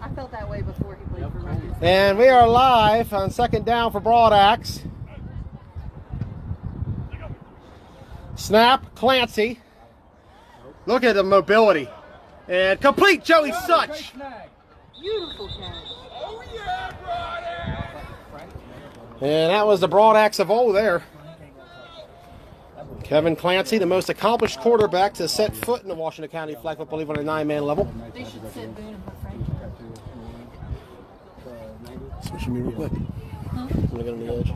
I felt that way before he played for Rutgers. And we are live on second down for Broadax. Snap, Clancy. Look at the mobility. And complete, Joey Such. Beautiful catch. Oh yeah, Broadax! And that was the Broadax of old there. Kevin Clancy, the most accomplished quarterback to set foot in the Washington County flag football league on a 9-man level. They should sit Boone and put Frank. Switch me real quick. Huh? I'm gonna get on the edge. There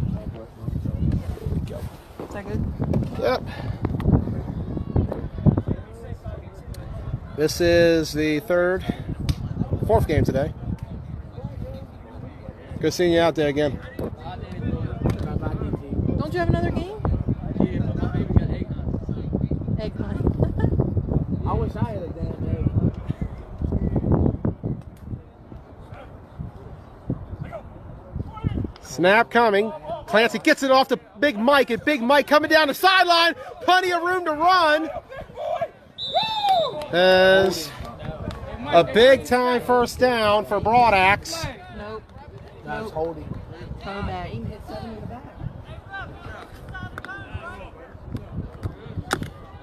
we go. Is that good? Yep. This is the fourth game today. Good seeing you out there again. Don't you have another game? Yeah, but my baby got egg hunt. Egg hunt. I wish I had a damn egg hunt. Snap coming. Clancy gets it off to Big Mike, and Big Mike coming down the sideline. Plenty of room to run. As a big-time first down for Broadax. Nope. That's Nope. holding. Throw back. You can hit 7 in the back.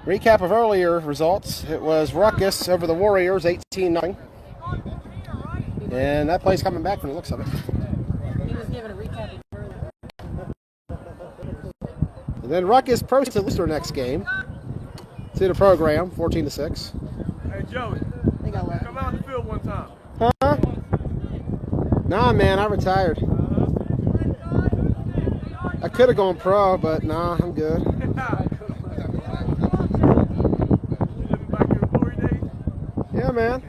Recap of earlier results. It was Ruckus over the Warriors, 18-0. And that play's coming back from the looks of it. He was giving a recap of earlier. And then Ruckus proceeds to lose their next game. To the program, 14-6. Hey Joey, They got left. come out on the field one time. Huh? Nah, man, I retired. I could have gone pro, but nah, I'm good. You living back in your glory days? Yeah, man.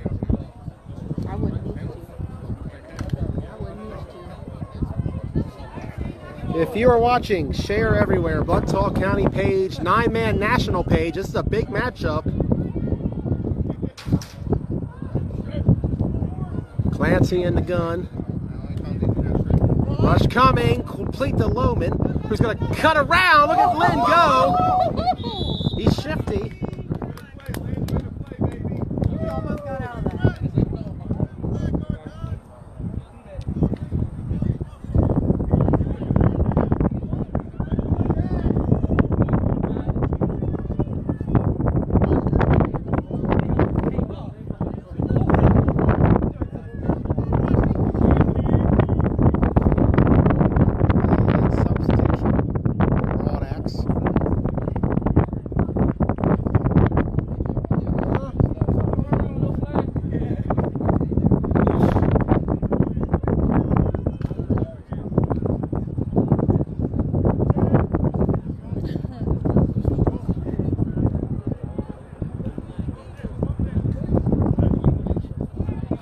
I wouldn't need to. I wouldn't need to. If you are watching, share everywhere. Blood Talk County page, 9-man national page. This is a big matchup. Clancy in the gun. Rush coming. Complete to Loman, who's going to cut around. Look at Lynn go. He's shifty. He almost got out of that. Substitution. Broadax.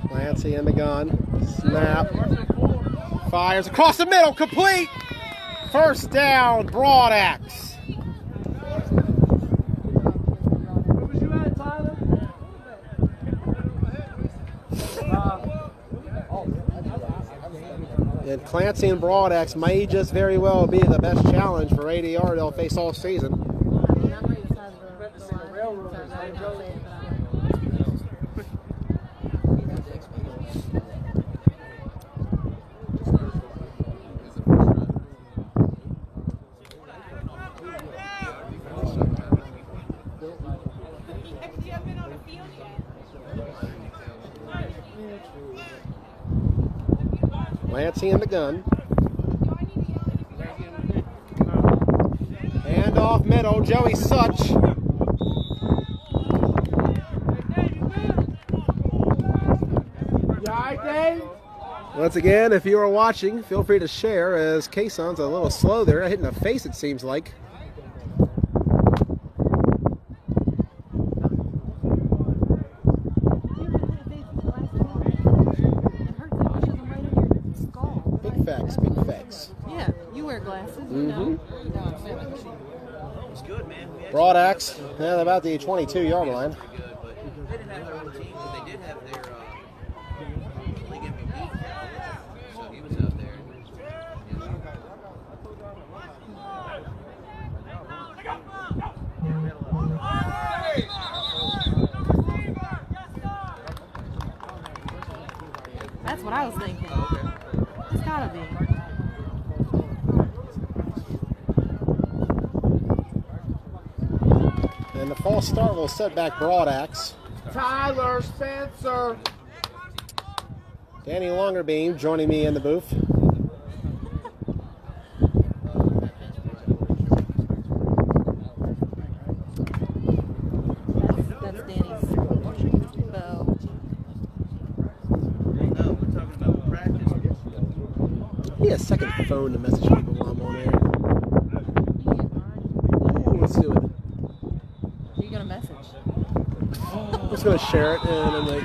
Clancy in the gun. Snap. Fires across the middle. Complete. First down, Broadax. Where was you at, Tyler? And Clancy and Broadax may just very well be the best challenge for ADR they'll face all season. I mean, I'm right beside the line. So I don't say it, but I'm Clancy in the gun. Hand off middle, Joey Such. Once again, if you are watching, feel free to share as Kason's a little slow there. Hitting the face, it seems like. Big facts, big facts. Yeah, you wear glasses. You know. It's good, man. Broadax, yeah, about the 22-yard line. They didn't have their own team, but they did have their league MVP. So he was out there. That's what I was thinking. Oh, okay. It's gotta be. And the false start will set back Broadaxe. Tyler Spencer. Danny Longerbeam joining me in the booth. That's Danny's bow. No, we're talking about practice. He has a second phone to message people while I'm on air. Ooh, let's do it. Who are you gonna message? I'm just going to share it and then like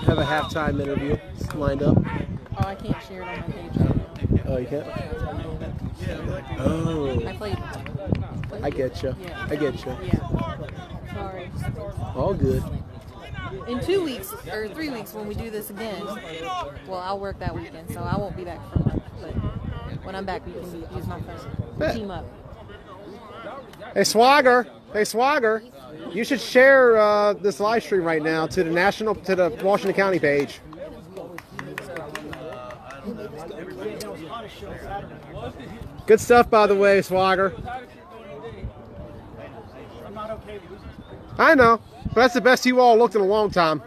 have a halftime interview lined up. Oh, I can't share it on my page right now. Oh, you can't? Oh, I played. I get you. Yeah. I get you. Yeah. Sorry. All good. In 2 weeks or 3 weeks when we do this again, well, I'll work that weekend, so I won't be back for a month. But when I'm back, we can use my phone. Bet. Team up. Hey, Swagger. Hey, Swagger. You should share this live stream right now to the Washington County page. Good stuff, by the way, Swagger. I know, but that's the best you all looked in a long time.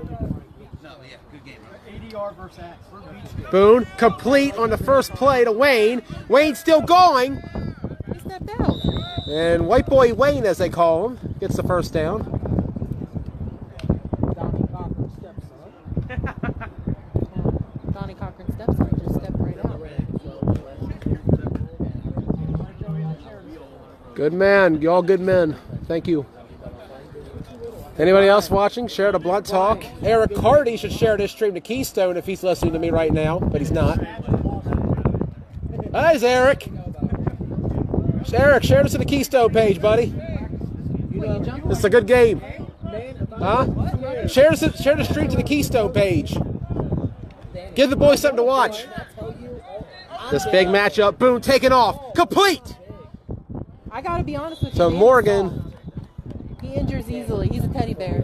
No, yeah, good game. ADR versus Axe. Boone, complete on the first play to Wayne. Wayne's still going. He stepped out. And White Boy Wayne, as they call him, gets the first down. Donnie Cochran's stepson just stepped right out. Good man. Y'all good men. Thank you. Anybody else watching? Share the Blunt Talk. Eric Carty should share this stream to Keystone if he's listening to me right now, but he's not. Hi, Eric. Eric, share this to the Keystone page, buddy. It's a good game. Huh? Share the stream to the Keystone page. Give the boys something to watch. This big matchup. Boone taking off. Complete. I gotta be honest with you. So Danny's Morgan. soft. He injures easily. He's a teddy bear.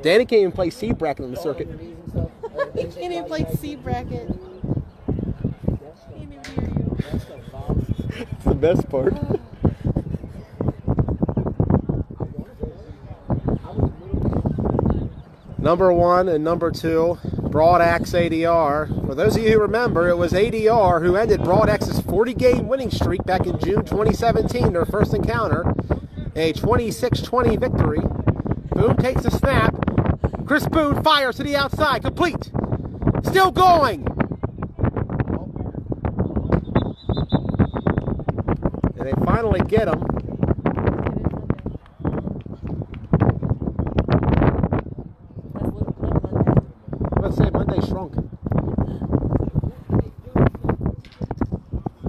Danny can't even play C bracket on the circuit. He can't even play C bracket. Can't even hear you. That's the best part. Number 1 and number 2, Broadaxe ADR. For those of you who remember, it was ADR who ended Broadaxe's 40-game winning streak back in June 2017, their first encounter, a 26-20 victory. Boone takes the snap. Chris Boone fires to the outside, complete. Still going. And they finally get him. Let's say Monday shrunk.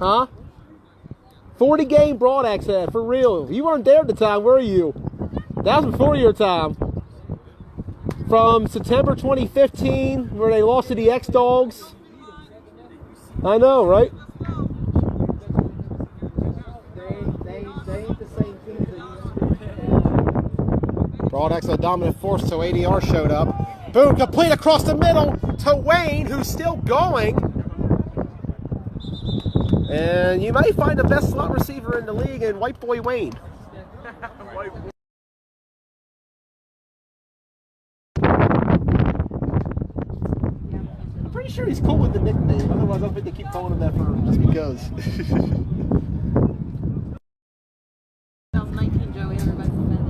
Huh? 40-game Broadaxe had, for real. You weren't there at the time, were you? That was before your time. From September 2015, where they lost to the X-Dogs. I know, right? Broadaxe a dominant force till ADR showed up. Boone complete across the middle to Wayne, who's still going. And you might find the best slot receiver in the league in White Boy Wayne. I'm pretty sure he's cool with the nickname. Otherwise, I don't think they keep calling him that for just because. 2019, Joey. Everybody's offended.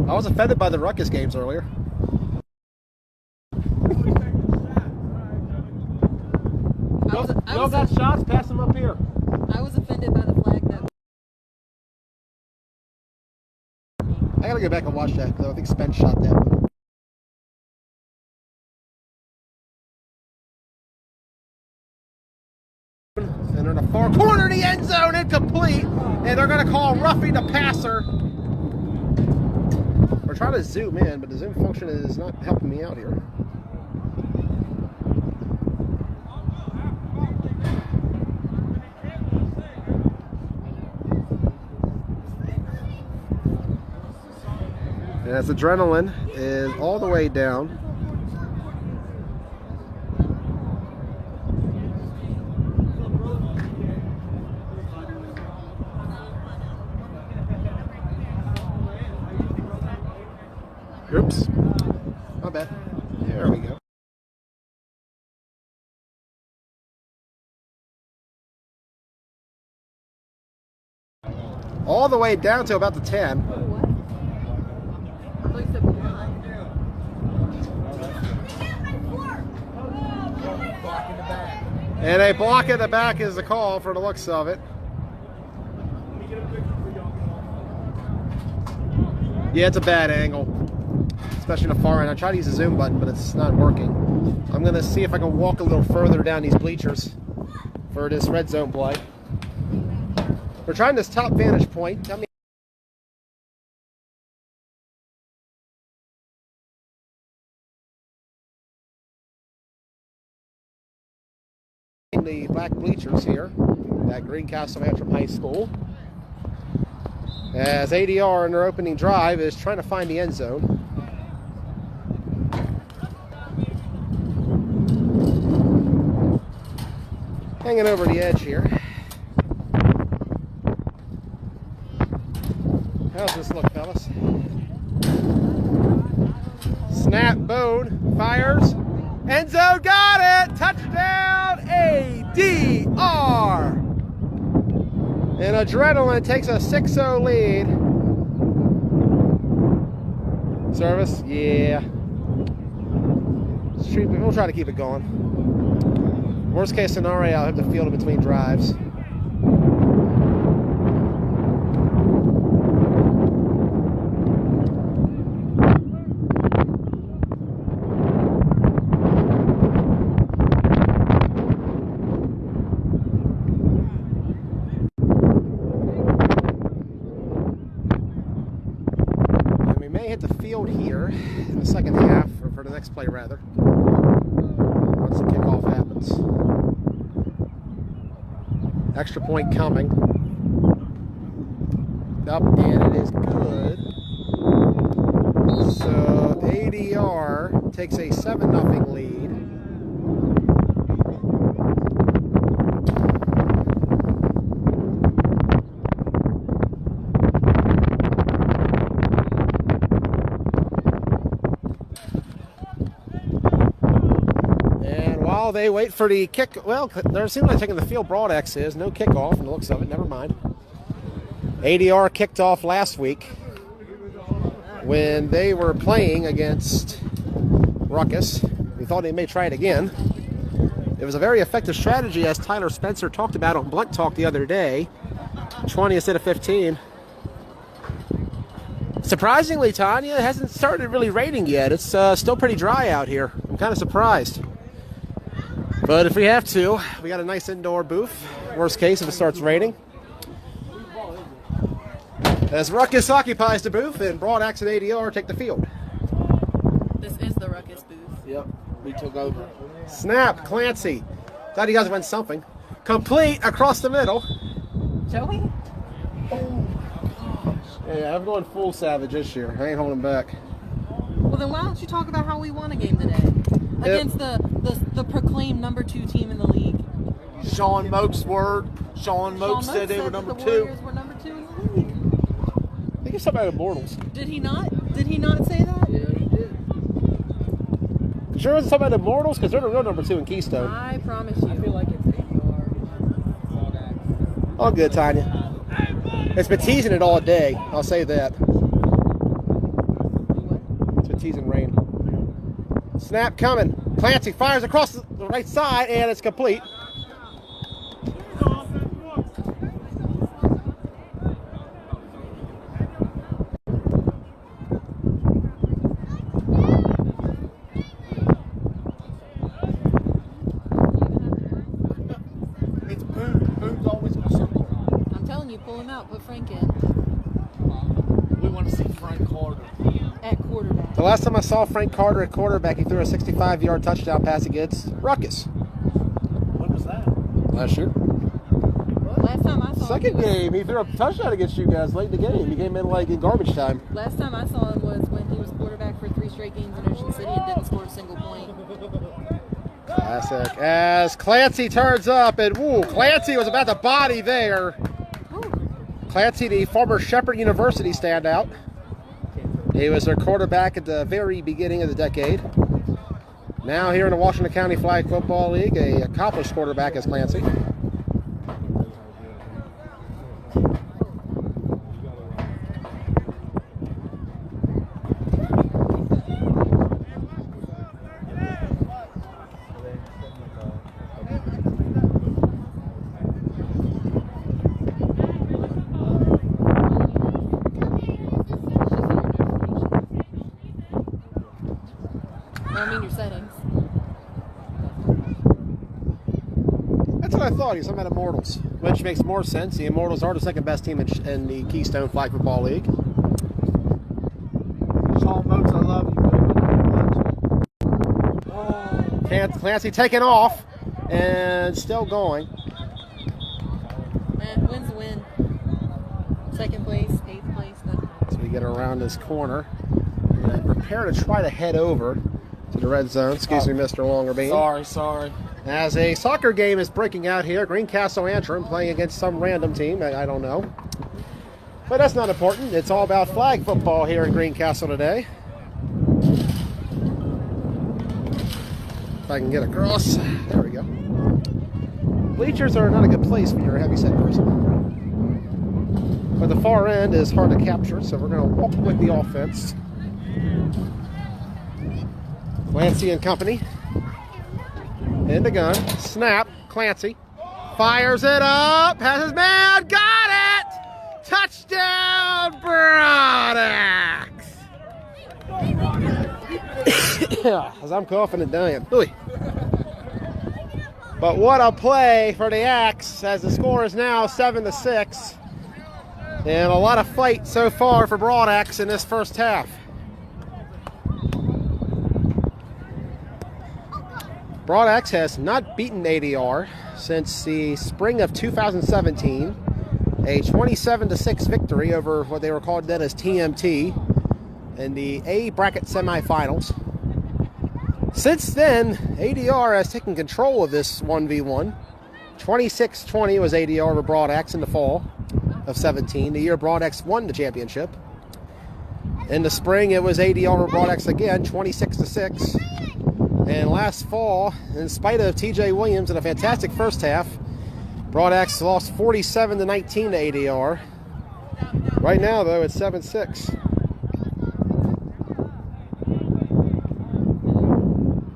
I was offended by the Ruckus games earlier. Y'all got shots? Pass them up here. I was offended by the flag that. I gotta go back and watch that because I think Spence shot that one. And they're in the far corner of the end zone, incomplete. And they're gonna call roughing the passer. We're trying to zoom in, but the zoom function is not helping me out here. As adrenaline is all the way down. Oops. My bad. There we go. All the way down to about the 10. And a block in the back is the call for the looks of it. Yeah, it's a bad angle, especially in the far end. I tried to use the zoom button, but it's not working. I'm going to see if I can walk a little further down these bleachers for this red zone play. We're trying this top vantage point. Tell me. The black bleachers here at Greencastle Antrim High School, as ADR in their opening drive is trying to find the end zone. Hanging over the edge here. How's this look, fellas? Snap, Bone, fires. End zone, got it! Touchdown, ADR! And Adrenaline takes a 6-0 lead. Service, yeah. We'll try to keep it going. Worst case scenario, I'll have to field in between drives. Hit the field here in the second half, or for the next play rather, once the kickoff happens. Extra point coming. Up, and it is good. So ADR takes a 7-0 lead. They wait for the kick. Well, they're seeming like taking the field. Broad X is no kickoff from the looks of it. Never mind. ADR kicked off last week when they were playing against Ruckus. We thought they may try it again. It was a very effective strategy, as Tyler Spencer talked about on Blunt Talk the other day. 20 instead of 15. Surprisingly, Tanya, it hasn't started really raining yet. It's still pretty dry out here. I'm kind of surprised. But if we have to, we got a nice indoor booth. Worst case if it starts raining. As Ruckus occupies the booth and Broad Axe and ADR take the field. This is the Ruckus booth. Yep, we took over. Snap, Clancy. Thought you guys went something. Complete across the middle. Joey? Yeah, I'm going full Savage this year. I ain't holding back. Well, then why don't you talk about how we won a game today? Against the proclaimed number 2 team in the league. Sean Moak's word. Sean Moak said they were number 2. The Warriors were number 2 in the league. I think it's something about Immortals. Did he not? Did he not say that? Yeah, he did. Sure it's something about Immortals? Because they're the real number 2 in Keystone. I promise you. I feel like it's ADR. All good, Tanya. It's been teasing it all day. I'll say that. It's been teasing rain. Snap coming. Clancy fires across the right side, and it's complete. It's Boone. Boone's always going to circle. I'm telling you, pull him out, put Frank in. We want to see Frank Carter. At quarterback. The last time I saw Frank Carter at quarterback, he threw a 65-yard touchdown pass against Ruckus. When was that? Last year. Last time I saw Second game, he threw a touchdown against you guys late in the game. He came in like in garbage time. Last time I saw him was when straight games in Ocean City and didn't score a single point. Classic. As Clancy turns up, and woo, Clancy was about to body there. Clancy, the former Shepherd University standout. He was their quarterback at the very beginning of the decade. Now here in the Washington County Flag Football League, a accomplished quarterback is Clancy. I mean your settings. That's what I thought. He's talking about Immortals, which makes more sense. The Immortals are the second best team in the Keystone Flag Football League. Sean Moats, I love you. Clancy taking off and still going. Man, win's a win. Second place, 8th place. So we get around this corner and prepare to try to head over to the red zone. Excuse me, Mr. Longerbeam. Sorry. As a soccer game is breaking out here, Greencastle Antrim playing against some random team. I don't know. But that's not important. It's all about flag football here in Greencastle today. If I can get across. There we go. Bleachers are not a good place when you're a heavy-set person. But the far end is hard to capture, so we're going to walk with the offense. Clancy and company. In the gun. Snap. Clancy. Fires it up. Has his man. Got it! Touchdown, Broadax! As I'm coughing and dying. Ooh. But what a play for the Axe, as the score is now 7-6. And a lot of fight so far for Broadax in this first half. Broadax has not beaten ADR since the spring of 2017. A 27-6 victory over what they were called then as TMT in the A bracket semifinals. Since then, ADR has taken control of this 1v1. 26-20 was ADR over Broadax in the fall of 17, the year Broadax won the championship. In the spring, it was ADR over Broadax again, 26-6. And last fall, in spite of TJ Williams in a fantastic first half, Broadax lost 47-19 to ADR. Right now, though, it's 7-6.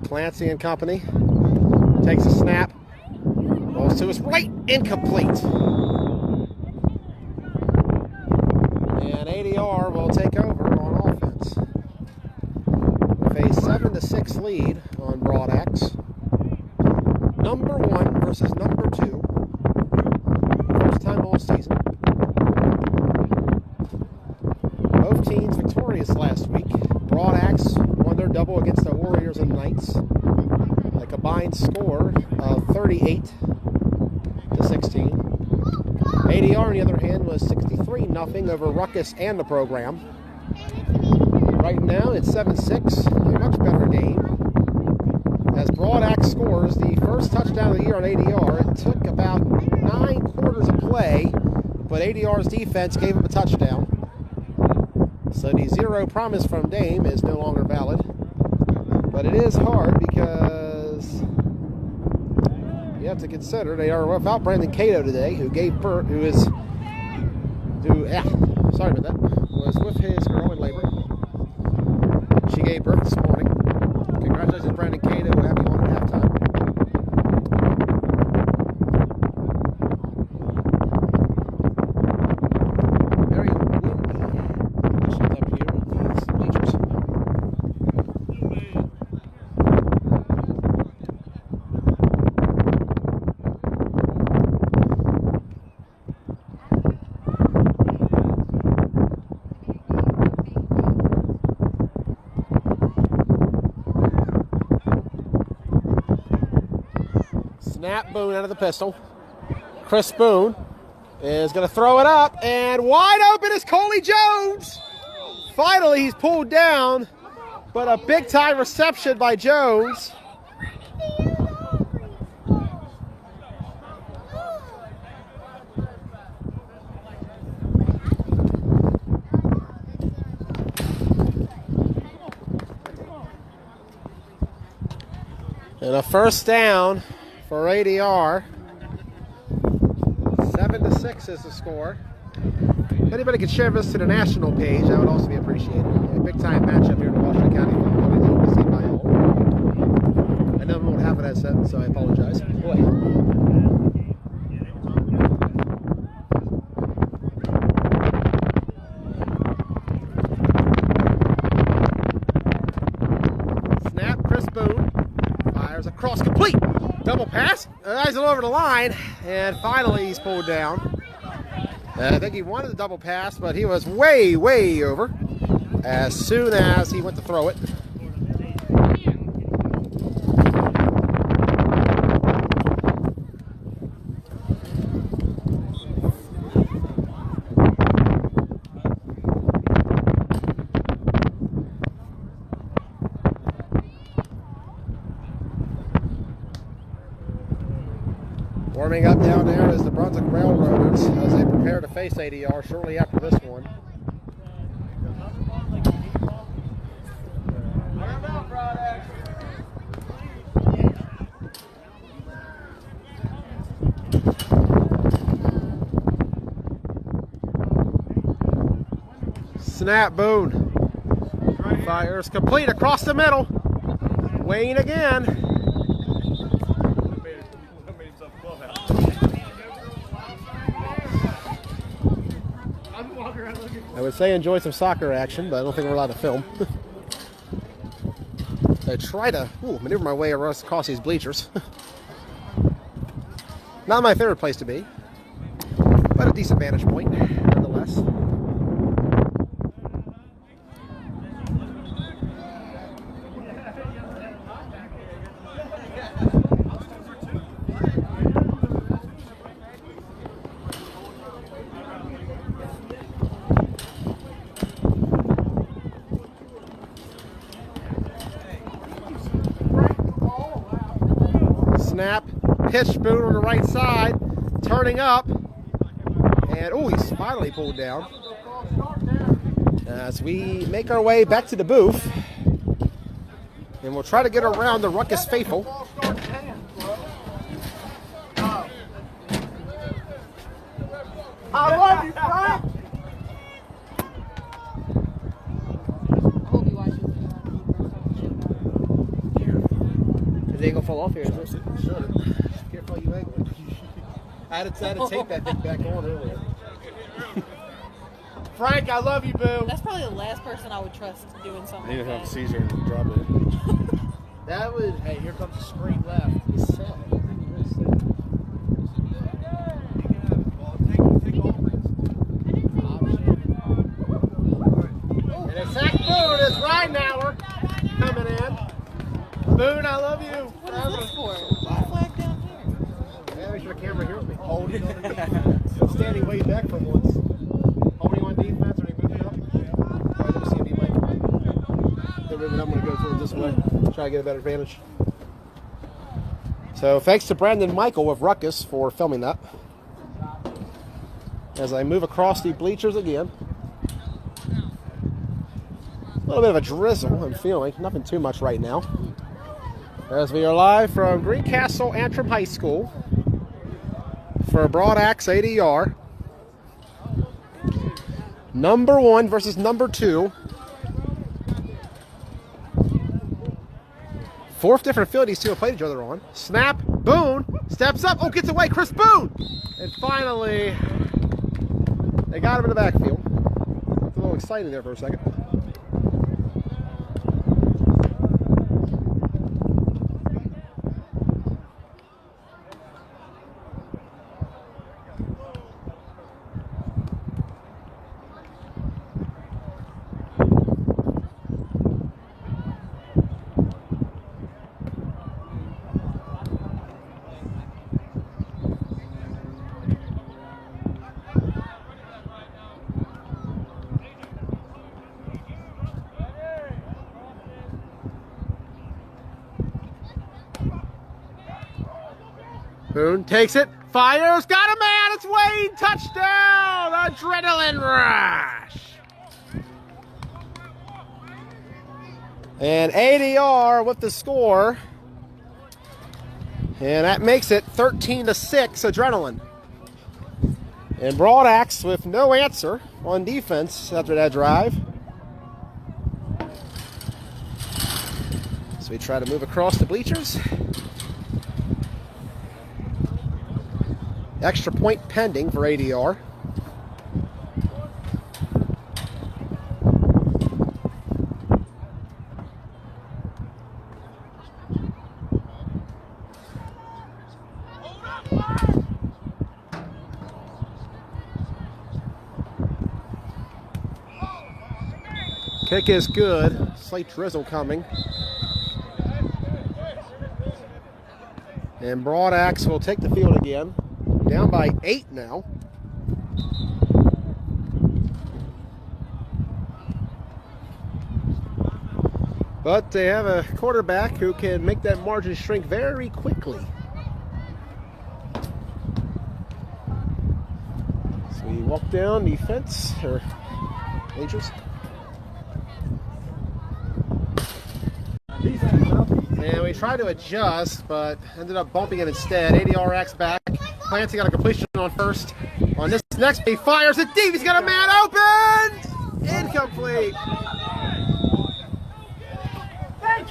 Clancy and company takes a snap. Rolls to his right, incomplete. And ADR will take over on offense with a 7-6 lead on Broadax. Number 1 versus number 2. First time all season. Both teams victorious last week. Broadax won their double against the Warriors and Knights. A combined score of 38-16. ADR, on the other hand, was 63-0 over Ruckus and the program. Right now, it's 7-6, a much better game. As Broadax scores the first touchdown of the year on ADR, it took about 9 quarters of play, but ADR's defense gave up a touchdown. So the zero promise from Dame is no longer valid. But it is hard because you have to consider they are without Brandon Cato today, who gave birth, was with his girl in labor. She gave birth this morning. Congratulations, Brandon Cato. We'll have you on at halftime. Very windy conditions up here at these bleachers. Snap, Boone out of the pistol. Chris Boone is going to throw it up, and wide open is Coley Jones. Finally, he's pulled down But a big time reception by Jones. And a first down for ADR. 7-6 is the score. If anybody could share this to the national page, that would also be appreciated. A big time matchup here in Washington County. To see by all. I know we won't have that sentence, so I apologize. Boy. Snap, Chris Boone. Fires across, complete. Double pass. Eyes it over the line. And finally he's pulled down. I think he wanted the double pass, but he was way, way over as soon as he went to throw it. Warming up down there is the Brunswick Railroaders as they prepare to face ADR shortly after this one. Snap, Boone. Fires complete across the middle. Wayne again. I would say enjoy some soccer action, but I don't think we're allowed to film. I try to maneuver my way across these bleachers. Not my favorite place to be, but a decent vantage point, nonetheless. Snap, pitch, Boone on the right side, turning up, and he's finally pulled down. As we make our way back to the booth, and we'll try to get around the Ruckus faithful. I love you, Frank! It ain't gonna fall off here, is it? Should. Careful, you angle. I had to tape that thing back on earlier. Frank, I love you, boo. That's probably the last person I would trust doing something. You didn't like have a that. Caesar and drop it. That would. Hey, here comes the screen left. And it's Zach Boone, it's Ridenauer coming in. Boone, I love you. What is this for? Why flag down here? Yeah, make sure the camera hears me. Holding on the defense. Standing way back from once. Holding on defense, are they moving up? All right, let me see if he might. They're moving up, I'm going to go towards this way. Try to get a better advantage. So thanks to Brandon Michael of Ruckus for filming that. As I move across the bleachers again. A little bit of a drizzle, I'm feeling. Nothing too much right now. As we are live from Greencastle Antrim High School for Broad Axe ADR. Number 1 versus number 2. 4th different field these two have played each other on. Snap, Boone, steps up, gets away, Chris Boone! And finally, they got him in the backfield. It's a little exciting there for a second. Boone takes it, fires, got a man, it's Wayne, touchdown, adrenaline rush. And ADR with the score. And that makes it 13-6 adrenaline. And Broadaxe with no answer on defense after that drive. So we try to move across the bleachers. Extra point pending for ADR. Kick is good. Slight drizzle coming. And Broadaxe will take the field again. Down by 8 now. But they have a quarterback who can make that margin shrink very quickly. So we walk down defense, or bleachers. And we tried to adjust, but ended up bumping it instead. ADR acts back. Clancy got a completion on first. On this next, he fires it deep. He's got a man open. Incomplete.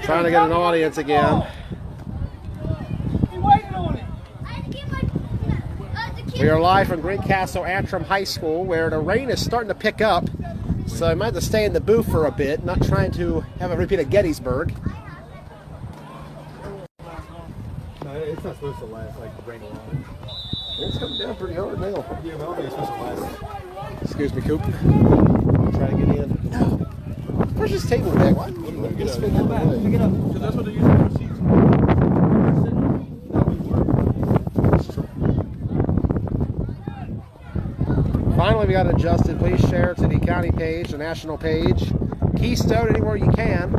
Trying to get an audience again. We are live from Greencastle Antrim High School, where the rain is starting to pick up. So I might have to stay in the booth for a bit, not trying to have a repeat of Gettysburg. It's not supposed to last like the rain alone. It's coming down pretty hard now. Yeah, but I don't think it's supposed to last. Excuse me, Coop. I'll try to get in. Where's this table bag? Why didn't you this thing out of the way? Pick it up. Because that's what they're using for seats. Finally, we got it adjusted. Please share it to the county page, the national page. Keystone anywhere you can.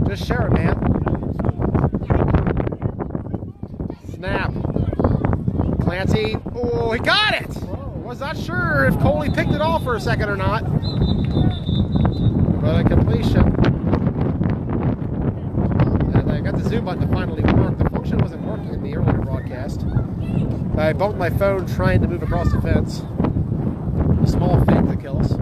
Just share it, man. Snap. Clancy. Oh, he got it! Was not sure if Coley picked it off for a second or not. But a completion. And I got the zoom button to finally work. The function wasn't working in the earlier broadcast. I bumped my phone trying to move across the fence. A small thing to kill us.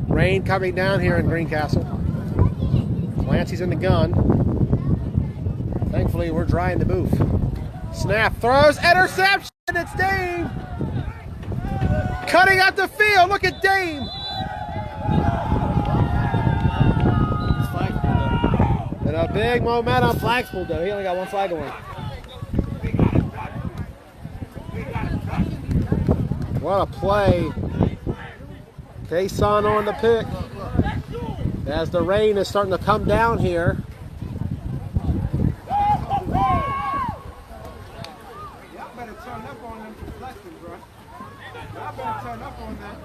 Rain coming down here in Greencastle. Clancy's in the gun. Thankfully, we're dry in the booth. Snap, throws, interception, it's Dame! Cutting out the field, look at Dame! And a big momentum. Flag's pulled though. He only got one flag going. What a play. Kason on the pick. As the rain is starting to come down here. Y'all better turn up on them reflections, bro. Y'all better turn up on that.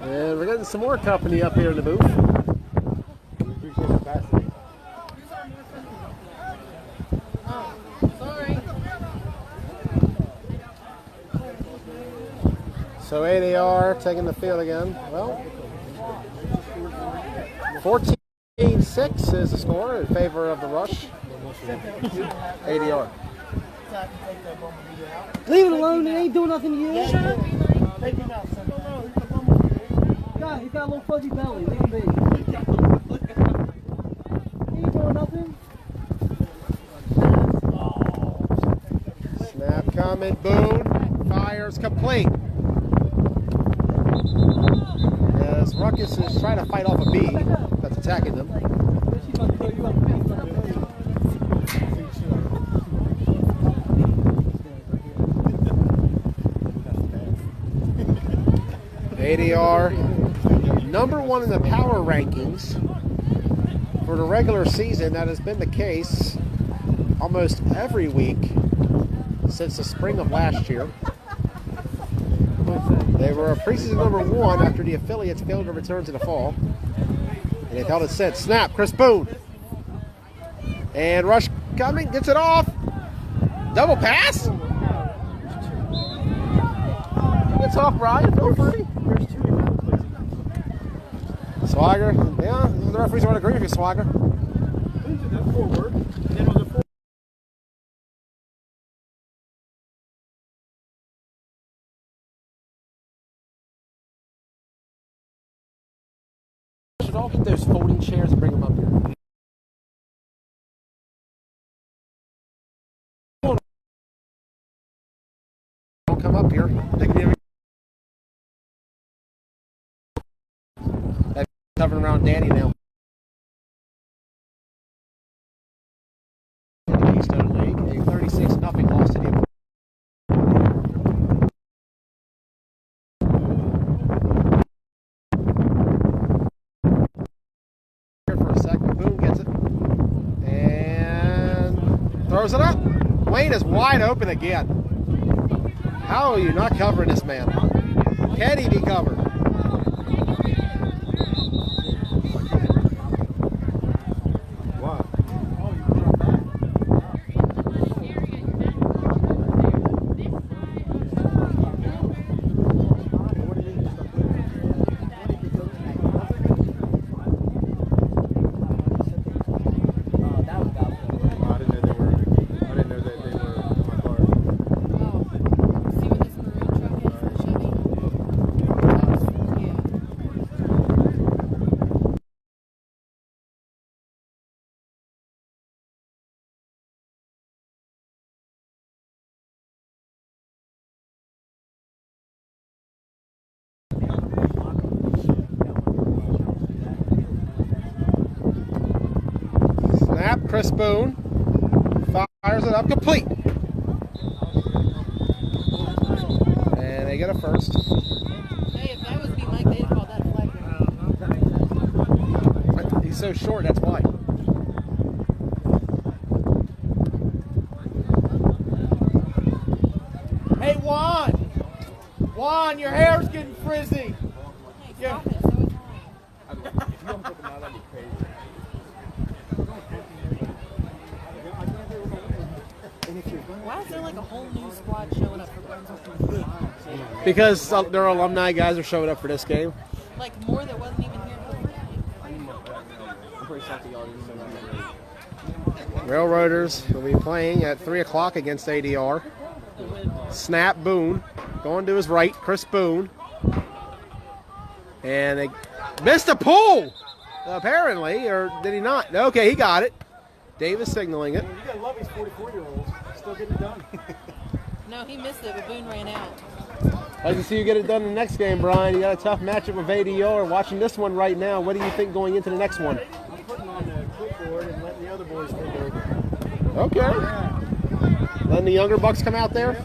And we're getting some more company up here in the booth. Appreciate the passing. So ADR taking the field again. Well, 14-6 is the score in favor of the Rush. ADR. Leave it alone, it ain't doing nothing to you. Yeah, he's got a little fuzzy belly, leave him be. He ain't doing nothing. Snap coming, Boone. Fires complete. As Ruckus is trying to fight off a bee that's attacking them. ADR, number 1 in the power rankings for the regular season. That has been the case almost every week since the spring of last year. They were a preseason number 1 after the affiliates failed to return to the fall. And they've held it since. Snap, Chris Boone. And rush coming, gets it off. Double pass. It's off, Brian. Feel free. Swagger. Yeah, the referees aren't agreeing with you, Swagger. Should all get those folding chairs and bring them up here. Don't come up here. They can That's covering around Danny now. In the Keystone League, a 36-0 loss to the for a second. Boone gets it. And throws it up. Wayne is wide open again. How are you not covering this man? Can he be covered? Chris Boone fires it up, complete. And they get a first. Hey, if that was me, Mike, they'd call that a flag. He's so short, that's why. Hey, Juan! Juan, your hair's getting frizzy! Hey, stop it. So it's mine. Why is there like a whole new squad showing up for Brunswick? Because their alumni guys are showing up for this game. Like more that wasn't even here for Railroaders will be playing at 3 o'clock against ADR. Snap, Boone. Going to his right, Chris Boone. And they missed a pull, apparently, or did he not? Okay, he got it. Davis signaling it. You gotta love these 44-year-olds. Still getting it done. No, he missed it, but Boone ran out. I'd like to see you get it done in the next game, Brian. You got a tough matchup with ADR. Watching this one right now, what do you think going into the next one? I'm putting on the clipboard and letting the other boys take over. Okay. Yeah. Letting the younger bucks come out there.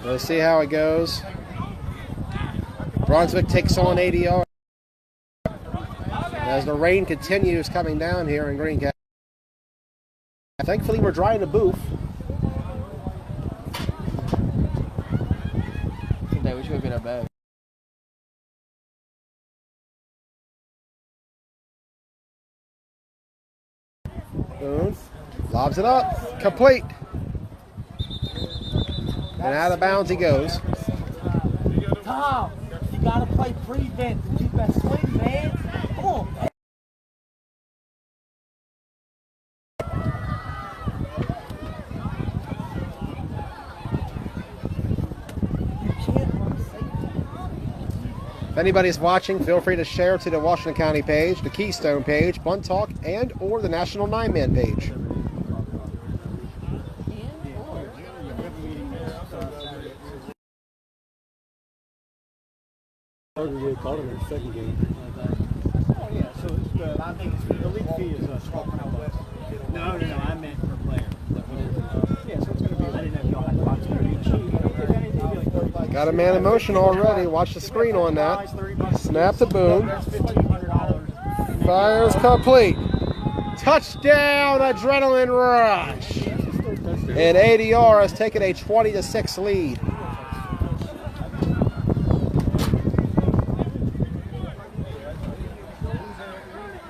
Let's see how it goes. Brunswick takes on ADR. As the rain continues coming down here in Green County. Thankfully, we're dry in the booth. Today we should get our bag. Boone lobs it up. Complete. And out of bounds he goes. Tom, you gotta play prevent to keep that swing, man. Come on, man. If anybody's watching, feel free to share to the Washington County page, the Keystone page, Bunt Talk, and or the National 9-Man page. They called him in the second game. Oh, yeah, so I think the league fee is $12. No, I meant per player. Yeah, so it's going to be, I didn't know if y'all had to watch it. Got a man in motion already. Watch the screen on that. Snap to Boone. Fires complete. Touchdown, Adrenaline Rush. And ADR has taken a 20-6 lead.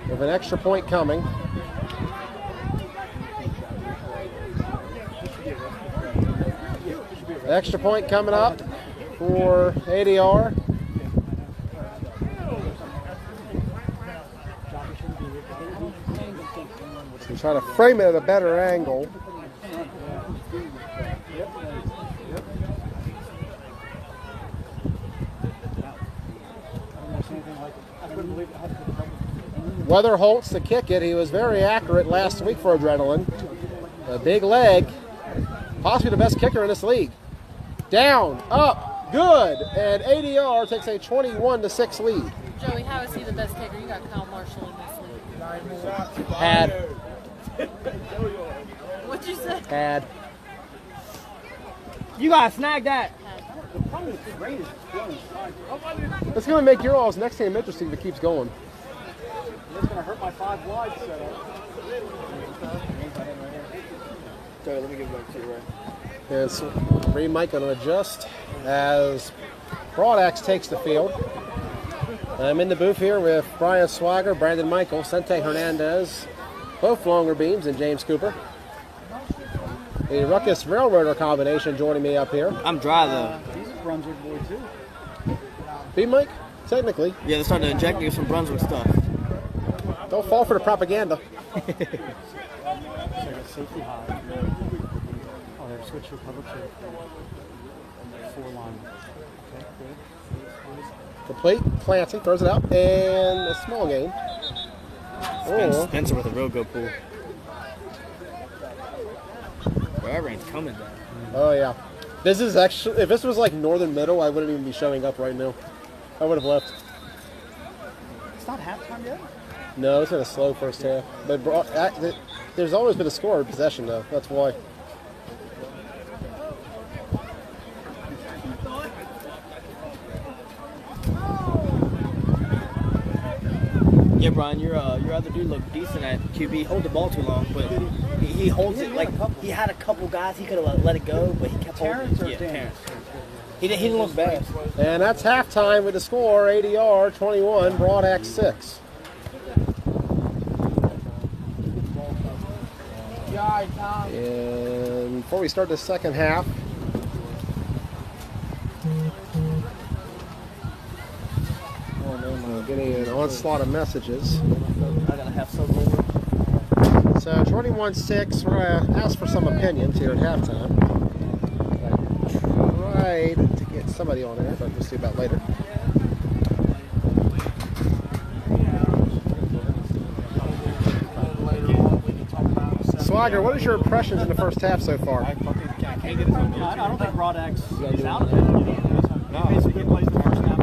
With an extra point coming. Extra point coming up for ADR. So try to frame it at a better angle. Weather Holtz to kick it. He was very accurate last week for Adrenaline. A big leg. Possibly the best kicker in this league. Down, up, good. And ADR takes a 21-6 lead. Joey, how is he the best kicker? You got Kyle Marshall in this league. Had. What'd you say? Had. You gotta snag that. It's going to make your all's next game interesting if it keeps going. It's going to hurt my 5 wide setup. Sorry, let me give it back to you, Ray. And so Reed Mike going to adjust as Broadaxe takes the field. I'm in the booth here with Brian Swagger, Brandon Michael, Sente Hernandez, both longer beams, and James Cooper. The Ruckus Railroader combination joining me up here. I'm dry though. He's a Brunswick boy, too. Beam Mike, technically. Yeah, they're starting to inject me with some Brunswick stuff. Don't fall for the propaganda. It's like a safety high. Oh, they're switch to cover 2. 4 line. Okay, good. Complete, Clancy throws it out, and a small game. Oh, Spencer with a real good pull. That rain's coming down. oh yeah. This is actually, if this was like Northern Middle, I wouldn't even be showing up right now. I would have left. It's not halftime yet? No, it's been a slow first half. But there's always been a score in possession, though. That's why. Yeah, Brian, your other dude looked decent at QB. Hold the ball too long, but he holds it like he had a couple guys he could have let it go, but he kept holding it. Yeah, Terrence. He didn't look bad. And that's halftime with the score: ADR 21, Broadaxe 6. And before we start the second half, I'm getting an onslaught of messages. I gotta have some over. So 21-6, we're going to ask for some opinions here at halftime. I tried to get somebody on there, but we'll see about later. Swagger, what is your impressions in the first half so far? I don't think Broadaxe is out of it. He basically plays the first half.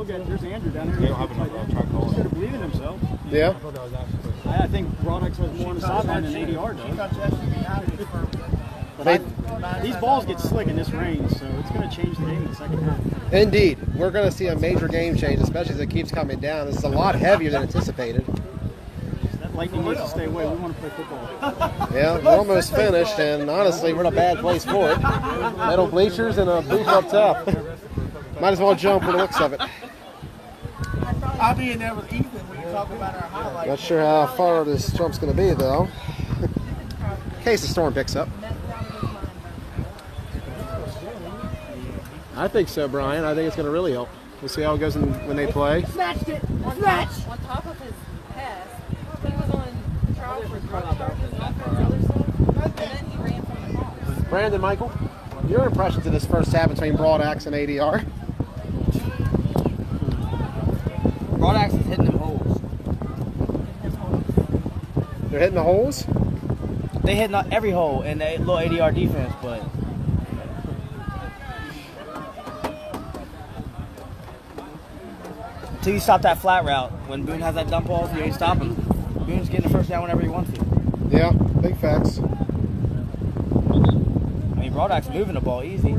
There's Andrew down here. They don't have enough track calls. He's got to believe in himself. Yeah? I think Broadaxe has more on the sideline than ADR does. These balls get slick in this range, so it's going to change the game in the second half. Indeed. We're going to see a major game change, especially as it keeps coming down. This is a lot heavier than anticipated. That lightning needs to stay away. We want to play football. Yeah, we're almost finished, and honestly, we're in a bad place for it. Metal bleachers and a booth up top. Might as well jump for the looks of it. I'll be in there with Ethan when you talk about our highlights. Not sure how far this jump's going to be, though. In case the storm picks up. I think so, Brian. I think it's going to really help. We'll see how it goes when they play. Snatched it. On top of his pass, he was on trial for drug charges and all kinds of other stuff, and then he ran from the ball. Brandon Michael, your impressions of this first half between Broadaxe and ADR? Broadaxe is hitting them holes. They're hitting the holes? They hit not every hole in the little ADR defense, but until you stop that flat route, when Boone has that dump off, you ain't stopping. Boone's getting the first down whenever he wants to. Yeah, big facts. I mean, Broadac's moving the ball easy.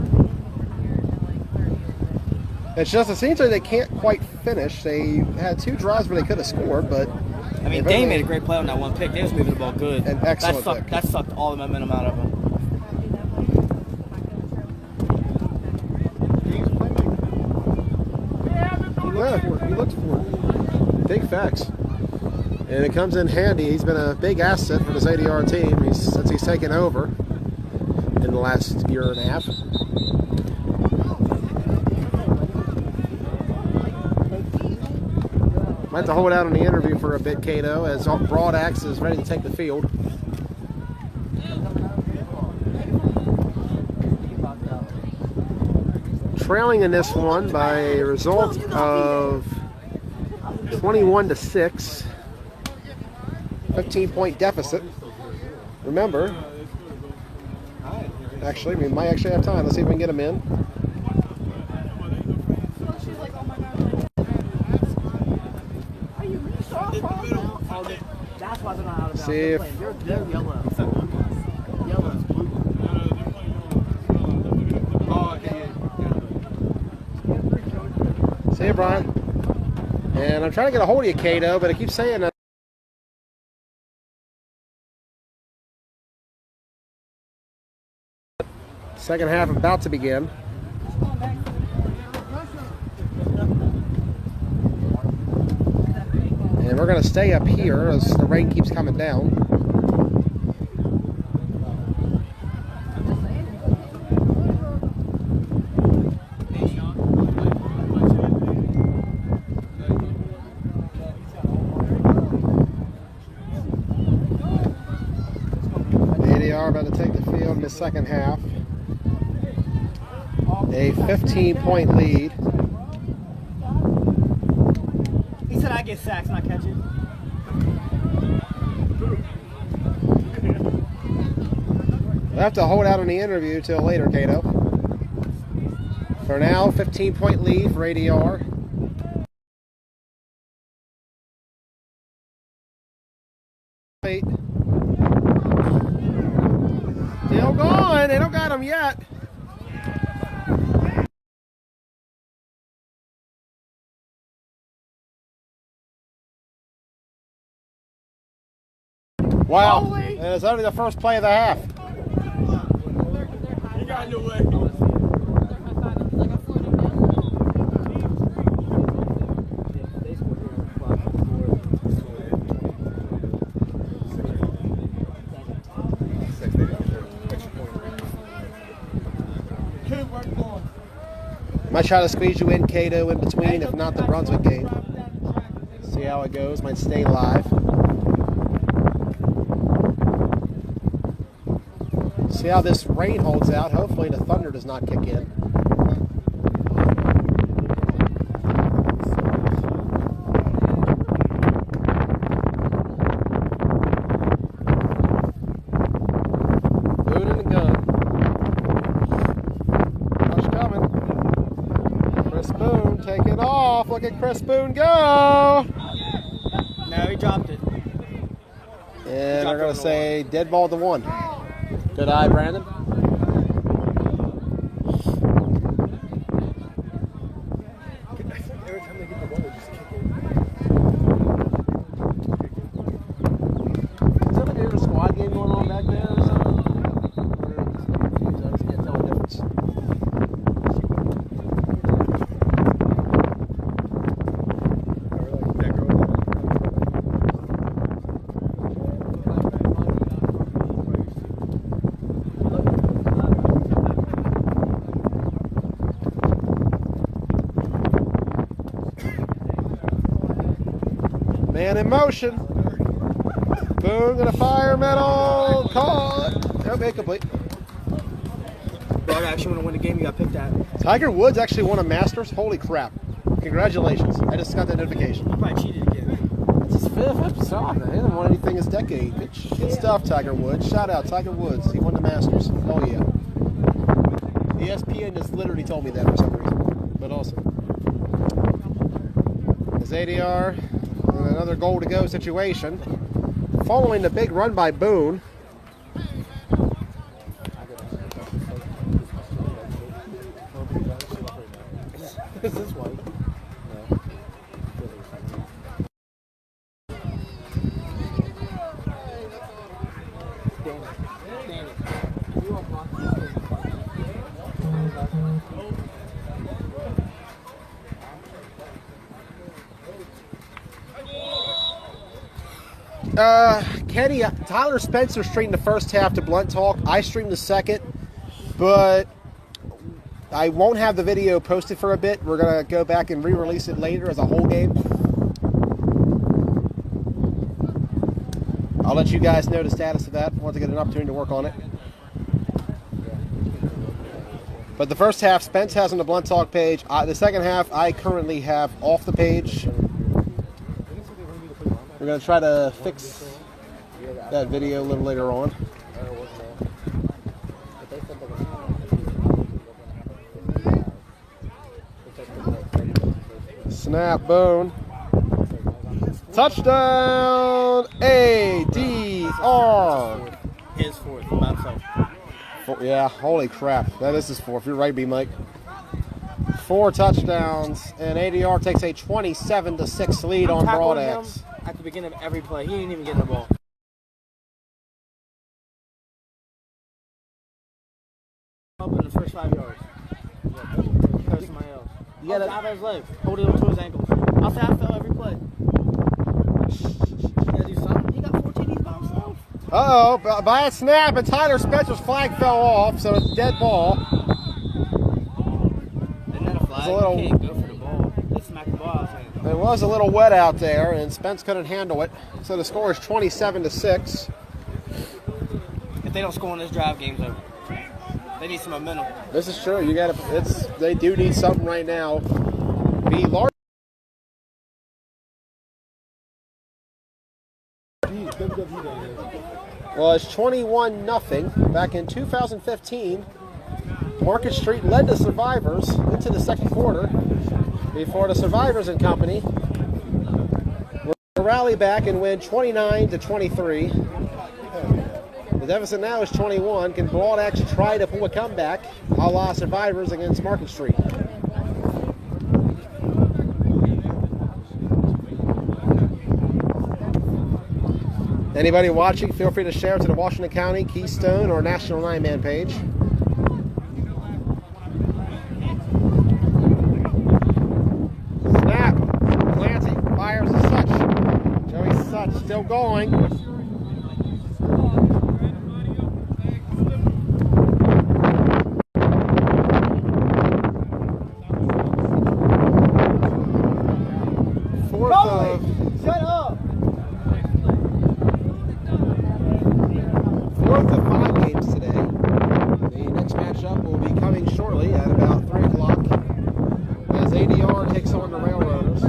It's just, it seems like they can't quite finish. They had 2 drives where they could have scored, but... I mean, Dane made a great play on that one pick. They was moving the ball good. An excellent pick. That sucked all the momentum out of them. He looks for it. Big facts. And it comes in handy. He's been a big asset for this ADR team since he's taken over in the last year and a half. Might have to hold out on the interview for a bit, Cato, as Broadax is ready to take the field. Trailing in this one by a result of 21-6. 15-point deficit. Remember, actually, we might actually have time. Let's see if we can get him in. See if see you, Brian. And I'm trying to get a hold of you, Cato, but it keeps saying that. Second half about to begin. And we're going to stay up here as the rain keeps coming down. ADR about to take the field in the second half. A 15-point lead. He said I get sacks, not catches. We'll have to hold out on the interview till later, Cato. For now, 15-point lead for ADR. Still going. They don't got him yet. Wow, and it's only the first play of the half. You got in the way. Might try to squeeze you in, Cato, in between, if not the Brunswick game. See how it goes. Might stay live. See how this rain holds out. Hopefully the thunder does not kick in. Boone in the gun. Rush coming. Chris Boone taking off. Look at Chris Boone go. No, he dropped it. And they're going to say dead ball to 1. Good eye, Brandon. Every time they get the ball, they just kick it. Is that like a squad game going on back there or something? Or I just can't tell the difference. Man in motion. Boone gonna fire metal. Caught. Okay, complete. Brad actually want to win the game. You got picked at. Tiger Woods actually won a Masters. Holy crap! Congratulations! I just got that notification. He probably cheated again. It's his 5th episode. He hasn't won anything this decade. Good stuff, Tiger Woods. Shout out, Tiger Woods. He won the Masters. Oh yeah. ESPN just literally told me that for some reason, but awesome. As ADR in another goal to go situation. Following the big run by Boone. Is this white? Kenny, Tyler Spencer streamed the first half to Blunt Talk. I streamed the second, but I won't have the video posted for a bit. We're going to go back and re-release it later as a whole game. I'll let you guys know the status of that once I get an opportunity to work on it. But the first half, Spence has on the Blunt Talk page. The second half, I currently have off the page. We're going to try to fix that video a little later on. Snap, Boone. Touchdown, ADR. His fourth, by himself. Yeah, holy crap. That is his fourth. You're right, B. Mike. 4 touchdowns, and ADR takes a 27-6 lead on Broadax. At the beginning of every play, he didn't even get the ball. Up in the first 5 yards. Because somebody else. You gotta drive his legs. Hold it up to his ankles. I'll say I fell every play. You gotta do something. He got 4 TDs by himself. Uh-oh, by a snap, and Tyler Spencer's flag fell off, so it's dead ball. Isn't that a flag? It's a little, you can't go for the ball. They smacked the ball out. It was a little wet out there, and Spence couldn't handle it. So the score is 27-6. If they don't score on this drive, game's over. They need some momentum. This is true. You got to. They do need something right now. Be large. Well, it's 21-0. Back in 2015, Market Street led the Survivors into the second quarter before the Survivors and company were to rally back and win 29-23. The deficit now is 21. Can Broadax try to pull a comeback a la Survivors against Market Street? Anybody watching, feel free to share it to the Washington County, Keystone, or National 9-Man page. Snap. Clancy fires as such. Joey Such still going. Shut up! Fourth of 5 games today. The next matchup will be coming shortly at about 3 o'clock as ADR takes on the Railroaders.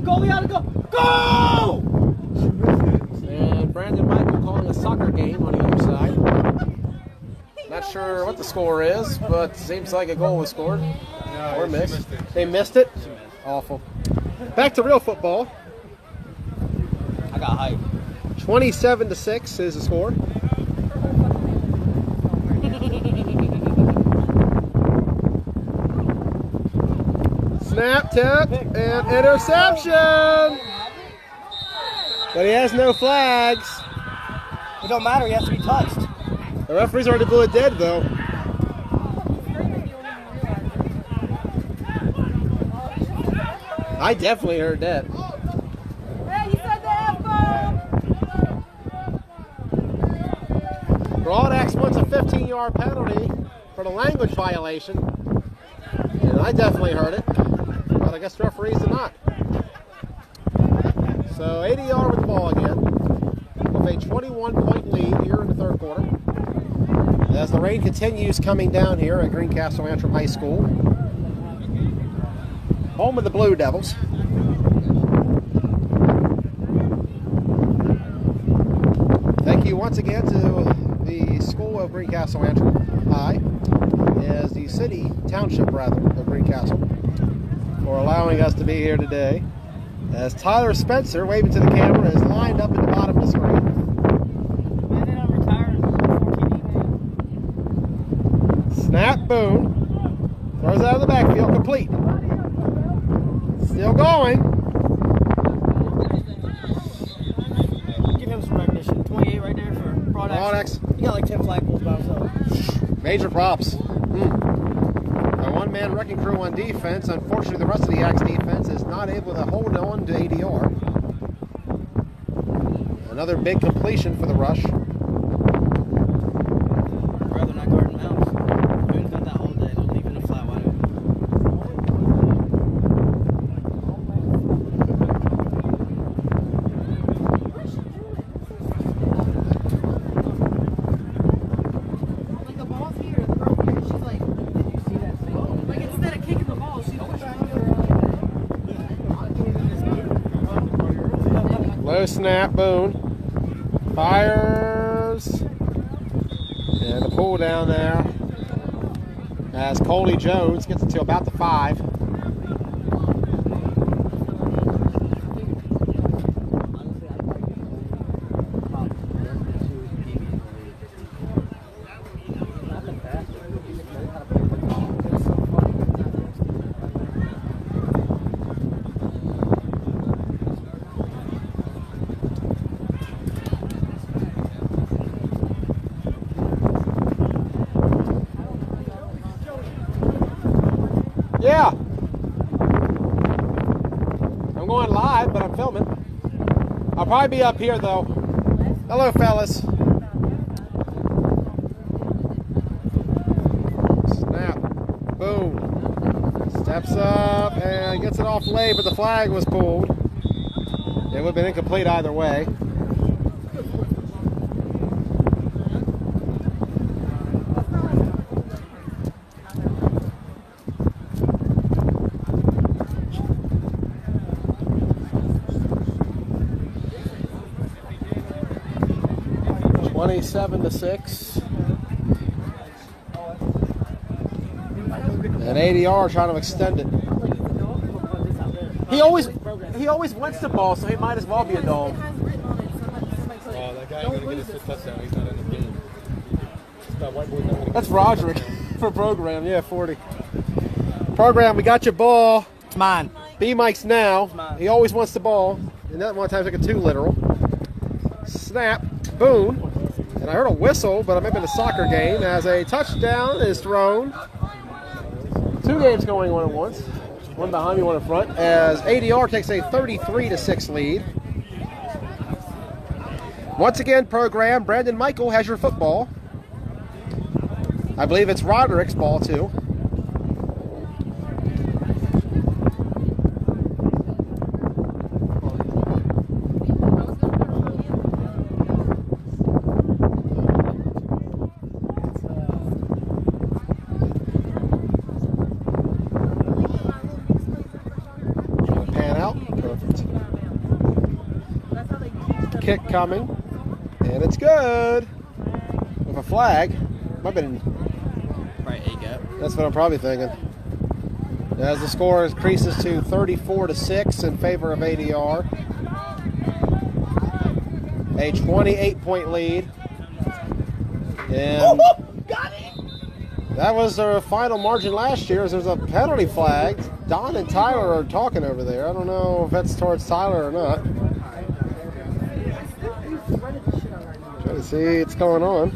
Goalie out of go! Go! And Brandon Michael calling a soccer game on the other side. Not sure what the score is, but seems like a goal was scored. Or missed. They missed it? Awful. Back to real football. I got hype. 27-6 is the score. Snap, tip, and interception! But he has no flags. It don't matter, he has to be touched. The referee's already blew it dead, though. I definitely heard that. Hey, you said the F-bomb! Broadax wants a 15-yard penalty for the language violation. And I definitely heard it. But I guess the referees did not. So ADR with the ball again. With a 21-point lead here in the third quarter. As the rain continues coming down here at Greencastle Antrim High School. Home of the Blue Devils. Thank you once again to the School of Greencastle Antrim High, as the city, township rather, of Greencastle, for allowing us to be here today. As Tyler Spencer, waving to the camera, is lined up at the bottom of the screen. Snap, Boone. Throws out of the backfield, complete. Still going. Give him some recognition. 28 right there for Broad-X. He got like 10 flagpoles by himself. Major props. A one-man wrecking crew on defense. Unfortunately, the rest of the Axe defense is not able to hold on to ADR. Another big completion for the rush. I'd rather not guard mounts. Boone's got that all day. They're leaving the flat wide open. 0 snap, Boone. Fires. And the pull down there as Coley Jones gets it to about the 5. Yeah. I'm going live, but I'm filming. I'll probably be up here, though. Hello, fellas. Snap. Boom. Steps up and gets it off late, but the flag was pulled. It would have been incomplete either way. Seven to 6. And ADR trying to extend it. He always wins the ball, so he might as well be a dog. That guy ain't gonna get his touchdown. He's not in the game. That's Roderick for program. Yeah, 40. Program, we got your ball. It's mine. B Mike's now. He always wants the ball. And that one time's like a 2 literal. Snap. Boom. And I heard a whistle, but I might have been a soccer game, as a touchdown is thrown. 2 games going on at once. One behind me, one in front, as ADR takes a 33-6 lead. Once again, program, Brandon Michael has your football. I believe it's Roderick's ball, too. Kick coming, and it's good with a flag. Might have been right, a gap. That's what I'm probably thinking. As the score increases to 34-6 in favor of ADR, a 28-point lead, and that was their final margin last year. As there's a penalty flag. Don and Tyler are talking over there. I don't know if that's towards Tyler or not. Trying to see what's going on.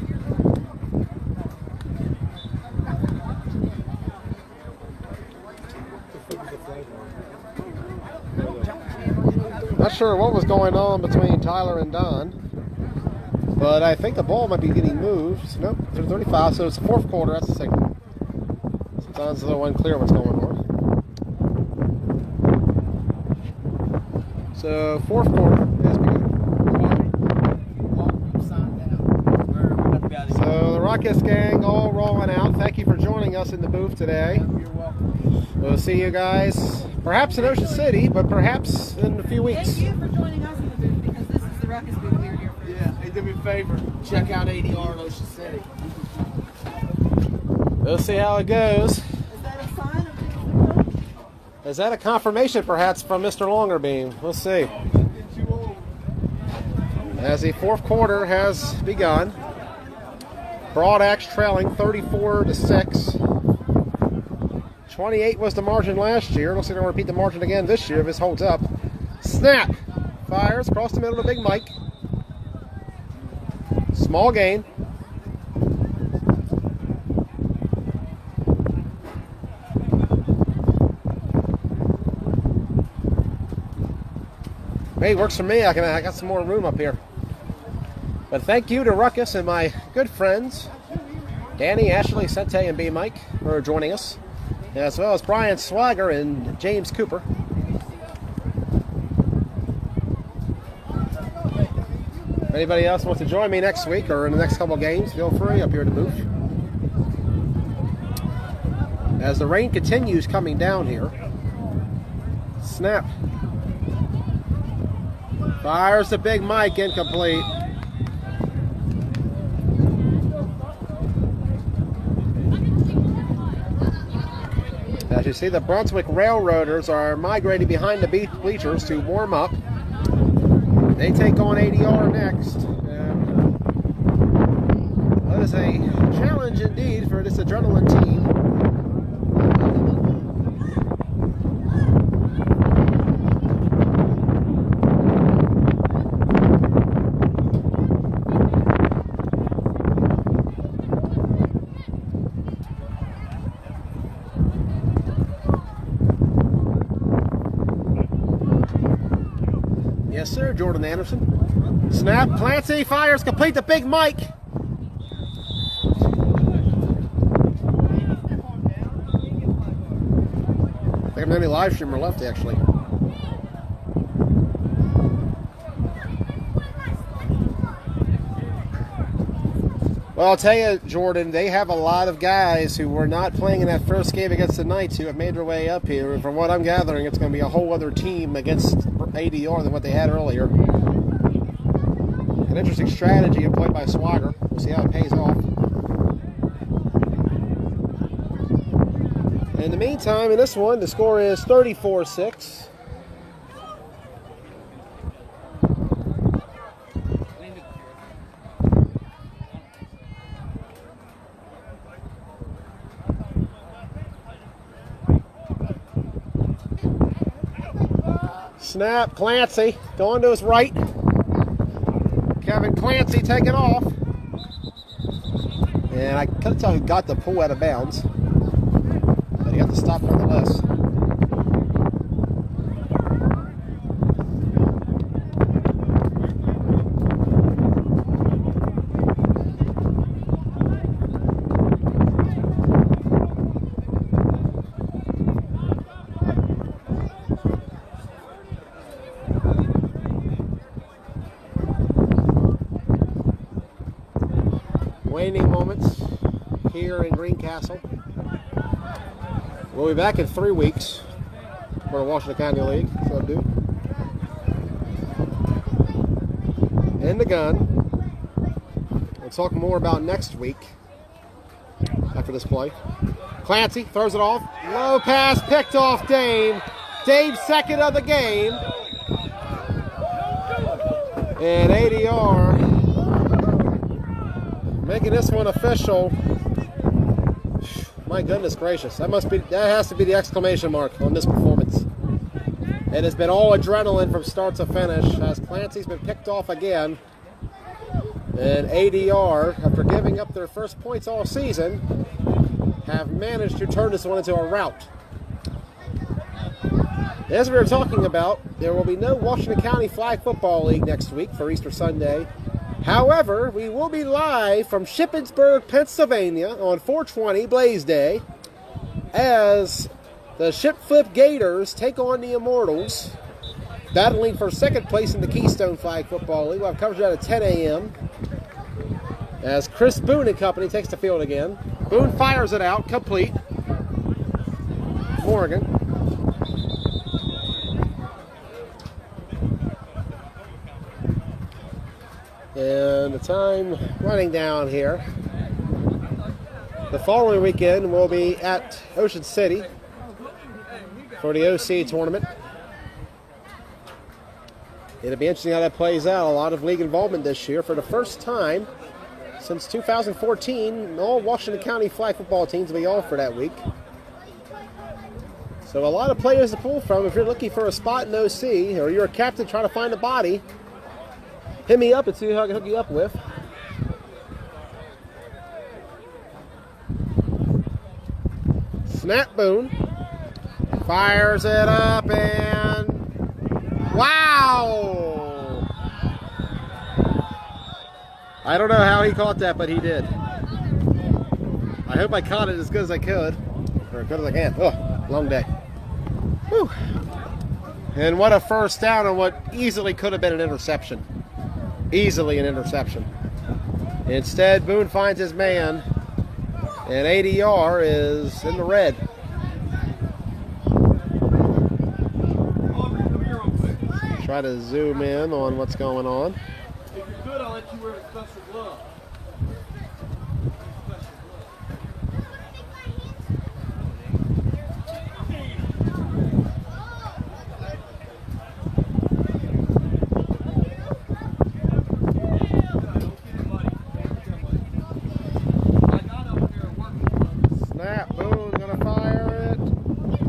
Not sure what was going on between Tyler and Don, but I think the ball might be getting moved. Nope, there's 35, so it's the 4th quarter. That's the signal. So Don's a little unclear what's going on. So 4th quarter has begun. So the Ruckus gang all rolling out. Thank you for joining us in the booth today. You're welcome. We'll see you guys perhaps in Ocean City, but perhaps in a few weeks. Thank you for joining us in the booth, because this is the Ruckus booth we're here for. Yeah, hey, do me a favor. Check out ADR in Ocean City. We'll see how it goes. Is that a sign of Is that a confirmation, perhaps, from Mr. Longerbeam? We'll see. As the fourth quarter has begun, Broad Axe trailing 34-6. 28 was the margin last year. Looks like they're going to repeat the margin again this year if this holds up. Snap! Fires across the middle to Big Mike. Small gain. Hey, works for me. I got some more room up here. But thank you to Ruckus and my good friends, Danny, Ashley, Sente, and B. Mike, for joining us, as well as Brian Swagger and James Cooper. If anybody else wants to join me next week or in the next couple games, feel free up here to move. As the rain continues coming down here. Snap. Fires the Big Mike, incomplete. As you see, the Brunswick Railroaders are migrating behind the bleachers to warm up. They take on ADR next. That is a challenge indeed for this adrenaline team. Yes, sir, Jordan Anderson. Snap, Clancy fires, complete the Big Mike. I think I'm the only live streamer left, actually. Well, I'll tell you, Jordan, they have a lot of guys who were not playing in that first game against the Knights who have made their way up here. And from what I'm gathering, it's going to be a whole other team against ADR than what they had earlier. An interesting strategy employed by Swagger. We'll see how it pays off. In the meantime, in this one, the score is 34-6. Snap, Clancy going to his right. Kevin Clancy taking off. And I couldn't tell who got the pull out of bounds, but he got the stop nonetheless. Waning moments here in Greencastle. We'll be back in 3 weeks for the Washington County League. So do. In the gun. We'll talk more about next week after this play. Clancy throws it off. Low pass picked off Dame. Dame's second of the game. And ADR making this one official. My goodness gracious. That has to be the exclamation mark on this performance. It has been all adrenaline from start to finish as Clancy's been picked off again. And ADR, after giving up their first points all season, have managed to turn this one into a rout. As we were talking about, there will be no Washington County Flag Football League next week for Easter Sunday. However, we will be live from Shippensburg, Pennsylvania on 420 Blaze Day as the Ship Flip Gators take on the Immortals, battling for second place in the Keystone Flag Football League. We'll have coverage out at 10 a.m. as Chris Boone and company takes the field again. Boone fires it out, complete. Morgan. And the time running down here. The following weekend we'll be at Ocean City for the OC tournament. It'll be interesting how that plays out. A lot of league involvement this year. For the first time since 2014, all Washington County flag football teams will be off for that week. So a lot of players to pull from. If you're looking for a spot in OC or you're a captain trying to find a body, hit me up and see who I can hook you up with. Snap Boone. Fires it up and wow! I don't know how he caught that, but he did. I hope I caught it as good as I could. Or as good as I can. Oh, long day. Whew. And what a first down on what easily could have been an interception. Easily an interception. Instead, Boone finds his man, and ADR is in the red. Try to zoom in on what's going on. If you're good, I'll let you wear a special glove. Snap, Boone gonna fire it.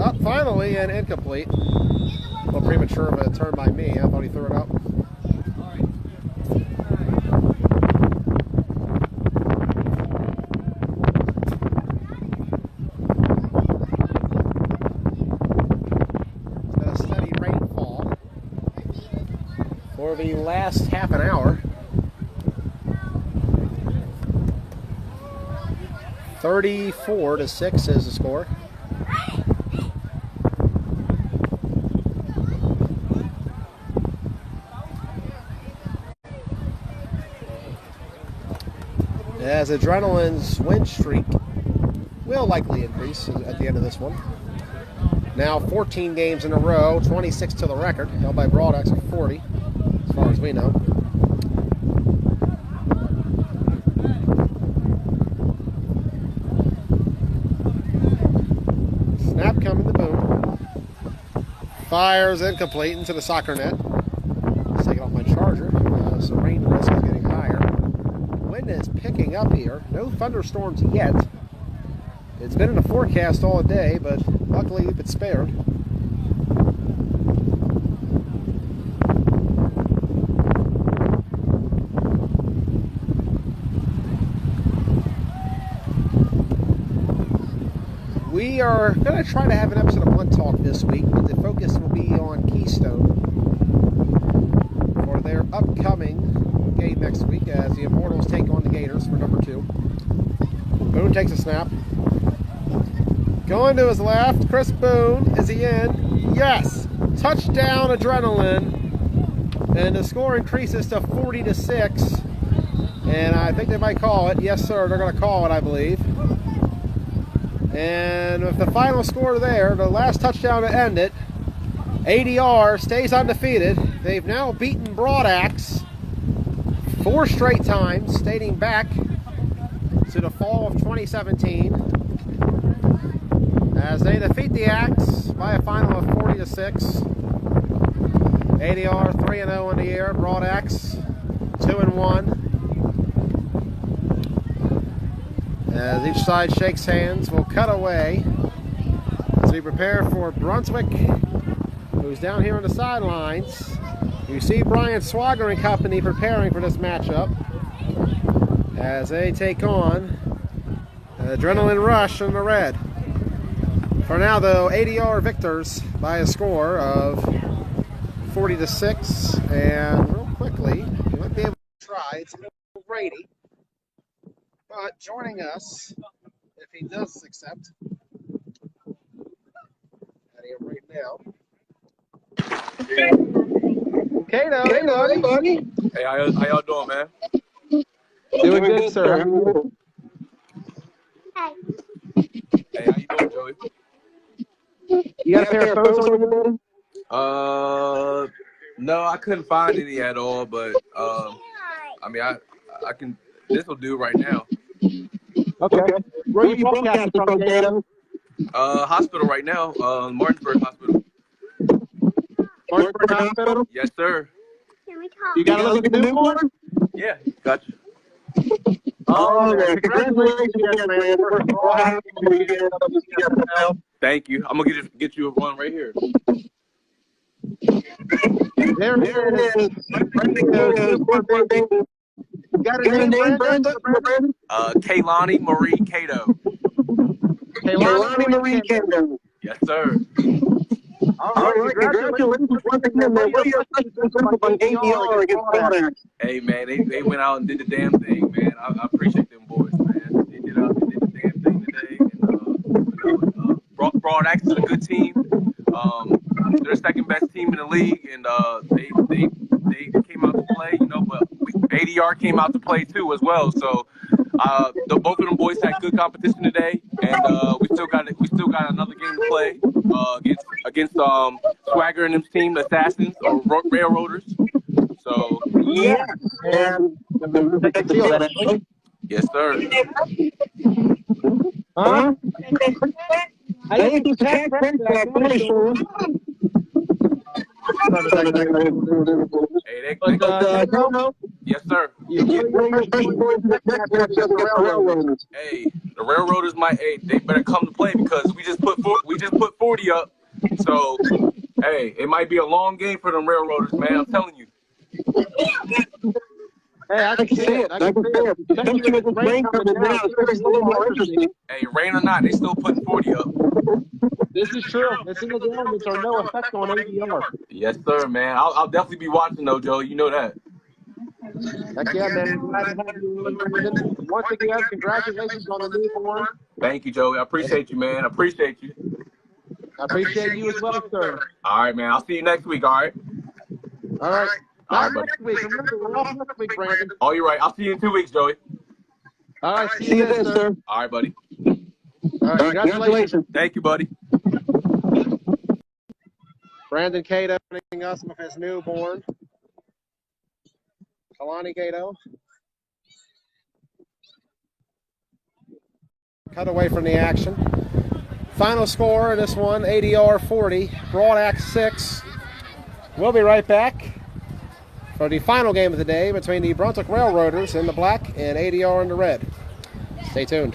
Up finally and incomplete. A little premature of a turn by me. I thought he threw it up. It's been a steady rainfall for the last half an hour. 34-6 is the score. As Adrenaline's win streak will likely increase at the end of this one. Now 14 games in a row, 26 to the record, held by Broad Axe at 40, as far as we know. Snap coming to Boone. Fires incomplete into the soccer net. Let's take it off my charger. So rain risk is getting higher. Wind is picking up here. No thunderstorms yet. It's been in the forecast all day, but luckily we've been spared. We are going to try to have an episode of Blunt Talk this week, but the focus will be on Keystone for their upcoming game next week as the Immortals take on the Gators for number 2. Boone takes a snap. Going to his left, Chris Boone. Is he in? Yes! Touchdown, Adrenaline. And the score increases to 40-6. And I think they might call it. Yes, sir, they're going to call it, I believe. And with the final score there, the last touchdown to end it, ADR stays undefeated. They've now beaten Broad Axe 4 straight times, dating back to the fall of 2017, as they defeat the Axe by a final of 40-6. ADR 3-0 in the year, Broad Axe 2-1. As each side shakes hands, we'll cut away as we prepare for Brunswick, who's down here on the sidelines. You see Brian Swagger and company preparing for this matchup as they take on Adrenaline Rush in the red. For now, though, ADR victors by a score of 40-6. And real quickly, you might be able to try. It's a little Brady. But joining us, if he does accept, out here right now. Kato, hey buddy. Hey, how y'all doing, man? Doing good, sir. Hey, how you doing, Joey? You got a pair of phones on your building? No, I couldn't find any at all, but I mean, I can. This will do right now. Okay. Where are you broadcasting from, Kato? Hospital right now, Martinsburg Hospital. Martinsburg Hospital? Yes, sir. You got to look at the newborn? Yeah, gotcha. Oh, man. Congratulations again, man. First of all, happy New Year. Thank you. I'm gonna get you one right here. There it is. You got a name, Brandon? Kaylani Marie Cato. Kaylani Marie Cato. Yes, sir. All right, congratulations once again, man. What are your impressions on ADR against Broad? Hey, man, they went out and did the damn thing, man. I appreciate them boys, man. They did the damn thing today. And Broad Axe is a good team. They're the second best team in the league, and they came out to play, you know. But ADR came out to play too as well. So both of them boys had good competition today, and we still got another game to play against Swagger and his team, the Assassins or Railroaders. So yeah, and yes, sir. Huh? I think it's a Hey, yes, sir. Hey, the Railroaders they better come to play because we just put 40 up. So, hey, it might be a long game for them Railroaders, man. I'm telling you. Hey, I can see it. I can see it. Especially with the rain coming down, it's a little more interesting. Hey, rain or not, they still putting 40 up. This is true. The single elements are no effect on ADR. Yes, sir, man. I'll definitely be watching, though, Joe. You know that. Heck yeah, man. Glad to have you. Once again, congratulations on the newborn. Thank you, Joey. I appreciate you, man. I appreciate you. I appreciate you as well, sir. All right, man. I'll see you next week, all right? All right. All right, next week. Remember, we're off next week, Brandon. Oh, you're right. I'll see you in 2 weeks, Joey. All right. See you then, sir. All right, buddy. All right. Congratulations. Thank you, buddy. Brandon Cato joining us with his newborn. Kalani Cato. Cut away from the action. Final score of this one, ADR 40, Broad Axe 6. We'll be right back for the final game of the day between the Brunswick Railroaders in the black and ADR in the red. Stay tuned.